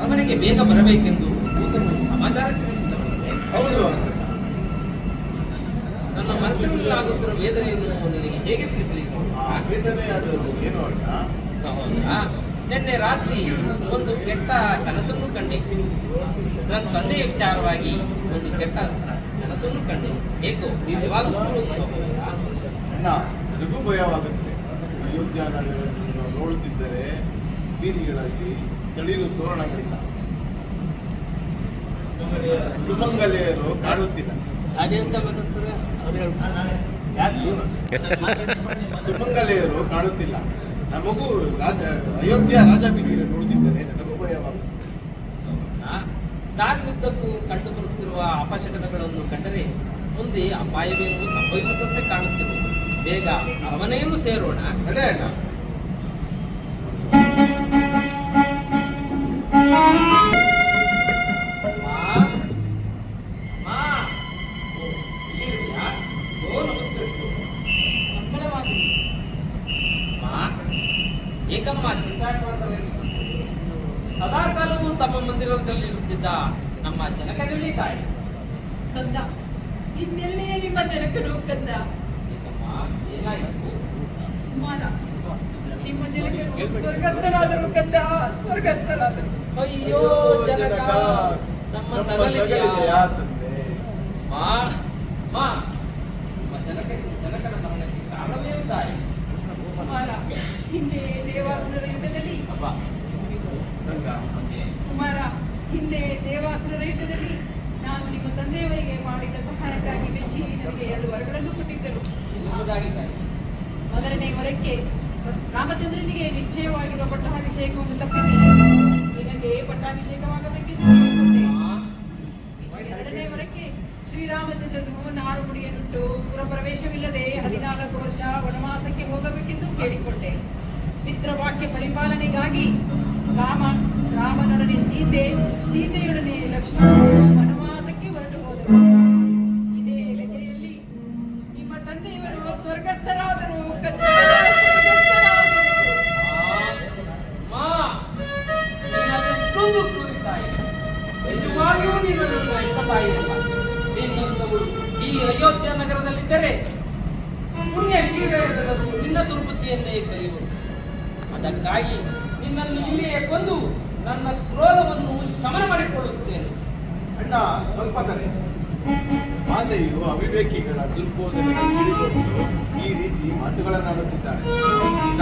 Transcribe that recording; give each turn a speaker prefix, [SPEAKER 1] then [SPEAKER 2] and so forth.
[SPEAKER 1] ಅವನಿಗೆ ಬೇಗ ಬರಬೇಕೆಂದು ದೂತರು ಸಮಾಚಾರ ತಿಳಿಸಿದವನಿಗೆ
[SPEAKER 2] ಹೌದು.
[SPEAKER 1] ನನ್ನ ಮನಸ್ಸಿನಲ್ಲಾಗುತ್ತಿರುವ ವೇದನೆಯನ್ನು ನಿನಗೆ ಹೇಗೆ ತಿಳಿಸಲಿ
[SPEAKER 2] ವೇದನೆ ಆದರೂ ಏನು ಅಣ್ಣ?
[SPEAKER 1] ಸಹೋದರ, ನಿನ್ನೆ ರಾತ್ರಿ ಒಂದು ಕೆಟ್ಟ ಕನಸನ್ನು ಕಂಡಿತ್ತು. ನನ್ನ ತಂದೆಯ ವಿಚಾರವಾಗಿ ಒಂದು ಕೆಟ್ಟ ಕನಸನ್ನು ಕಂಡೆ. ಏಕೋ ದಿವ್ಯವಾಗುತ್ತಿರುವುದು ಸಹೋದರ.
[SPEAKER 2] ಅಣ್ಣ, ನನಗೂ ಭಯವಾಗುತ್ತದೆ. ಅಯೋಧ್ಯ ನಗರವನ್ನು ನೋಡುತ್ತಿದ್ದರೆ ಬೀದಿಗಳಲ್ಲಿ ತಳಿರು ತೋರಣಗಳಿಂದ ಸುಮಂಗಲೆಯರು ಕಾಣುತ್ತಿಲ್ಲ. ಸುಮಂಗಲೆಯರು ಕಾಣುತ್ತಿಲ್ಲ. ನಮಗೂ ಅಯೋಧ್ಯ ರಾಜ ಬೀದಿಯನ್ನು ನೋಡುತ್ತಿದ್ದರೆ ನನಗೂ ಭಯವಾಗುತ್ತದೆ.
[SPEAKER 1] ದಾರಿಯುದ್ದಕ್ಕೂ ಕಂಡು ಬರುತ್ತಿರುವ ಅಪಶಕನಗಳನ್ನು ಕಂಡರೆ ಮುಂದೆ ಅಪಾಯವೇನು ಸಂಭವಿಸುತ್ತಂತೆ ಕಾಣುತ್ತಿರುವುದು. ಬೇಗ ಅವನೆಯನ್ನು ಸೇರೋಣ.
[SPEAKER 2] ನಡೆ ಅಣ್ಣ.
[SPEAKER 1] ಏಕಮ್ಮ ಚಿಂತಾಕ್ರಾಂತರಾಗಿ ಸದಾಕಾಲವೂ ತಮ್ಮ ಮಂದಿರದಲ್ಲಿರುತ್ತಿದ್ದ ನಮ್ಮ ಜನಕನಲ್ಲಿ ತಾಯಿ.
[SPEAKER 3] ಕಂದ, ಇನ್ನೆಲ್ಲಿಯೇ ನಿಮ್ಮ ಜನಕರು ಕಂದ?
[SPEAKER 1] ಏಕಮ್ಮ, ಏನಾಯಿತು?
[SPEAKER 3] ಕುಮಾರ, ನಿಮ್ಮ ಜನಕರು ಸ್ವರ್ಗಸ್ಥರಾದರು ಕಂದ, ಸ್ವರ್ಗಸ್ಥರಾದರು.
[SPEAKER 1] ಅಯ್ಯೋ ಜನಕ, ನಮ್ಮ
[SPEAKER 2] ನಗಲಿದೆಯಾ ತಂದೆ?
[SPEAKER 1] ಮಾ ನಿಮ್ಮ ಜನಕನ ಮರಣಕ್ಕೆ ಕಾರಣವೇನು ತಾಯಿ?
[SPEAKER 3] ಕುಮಾರ, ಹಿಂದೆ ದೇವಾಸುರರ ಯುದ್ಧದಲ್ಲಿ
[SPEAKER 1] ಅಪ್ಪ
[SPEAKER 2] ತಂದ,
[SPEAKER 3] ಕುಮಾರ, ಹಿಂದೆ ದೇವಾಸುರರ ಯುದ್ಧದಲ್ಲಿ ನಾನು ನಿಮ್ಮ ತಂದೆಯವರಿಗೆ ಮಾಡಿದ ಸಹಾಯಕ್ಕಾಗಿ ಮೆಚ್ಚಿ ನನಗೆ 2 ವರಗಳನ್ನು ಕೊಟ್ಟಿದ್ದರು.
[SPEAKER 1] ಎಂಬುದಾಗಿ ತಾಯಿ.
[SPEAKER 3] ಮೊದಲನೇ ವರಕ್ಕೆ ರಾಮಚಂದ್ರನಿಗೆ ನಿಶ್ಚಯವಾಗಿರುವ ಪಟ್ಟಾಭಿಷೇಕವನ್ನು ತಪ್ಪಿಸಿ ನಿನಗೆ ಪಟ್ಟಾಭಿಷೇಕವಾಗಬೇಕೆಂದು ಕೇಳಿಕೊಂಡೆ. ಎರಡನೇ ವರಕ್ಕೆ ಶ್ರೀರಾಮಚಂದ್ರನು ನಾರುಮುಡಿಯನ್ನುಟ್ಟು ಪುರಪ್ರವೇಶವಿಲ್ಲದೆ 14 ವರ್ಷ ವನವಾಸಕ್ಕೆ ಹೋಗಬೇಕೆಂದು ಕೇಳಿಕೊಂಡೆ. ಮಿತ್ರವಾಕ್ಯ ಪರಿಪಾಲನೆಗಾಗಿ ರಾಮನೊಡನೆ ಸೀತೆಯೊಡನೆ ಲಕ್ಷ್ಮಣನು ವನವಾಸಕ್ಕೆ ಹೊರಟು ಹೋದರು. ಇದೇ ಲೆಕೆಯಲ್ಲಿ ನಿಮ್ಮ ತಂದೆಯವರು ಸ್ವರ್ಗಸ್ಥರಾದರು ಕಂದ, ಸ್ವರ್ಗಸ್ಥರಾದರು.
[SPEAKER 1] ನೀನದೆಷ್ಟೊಂದು ಕ್ರೂರಿ ತಾಯಿ. ನಿಜವಾಗಿಯೂ ನೀನು ನನ್ನ ಹೆತ್ತ ತಾಯಿಯಲ್ಲ. ನಿನ್ನಂತವರು ಈ ಅಯೋಧ್ಯ ನಗರದಲ್ಲಿದ್ದರೆ ಪುಣ್ಯ ಶ್ರೀರಾಮರು ನಿನ್ನ ದುರ್ಬುದ್ಧಿಯನ್ನೇ ಕಲಿಯುವರು. ಅದಕ್ಕಾಗಿ ನಿನ್ನನ್ನು ಇಲ್ಲಿಯೇ ಕೊಂದು ನನ್ನ ಕ್ರೋಧವನ್ನು ಶಮನ ಮಾಡಿಕೊಳ್ಳುತ್ತೇನೆ.
[SPEAKER 2] ಅಣ್ಣ, ಸ್ವಲ್ಪ ತಡೆ. ಮಾತೆಯು ಅವಿವೇಕಿಗಳ ದುರ್ಬೋಧನೆ ತಿಳಿದುಕೊಂಡು ಈ ರೀತಿ ಮಾತುಗಳನ್ನಾಡುತ್ತಿದ್ದಾಳೆ.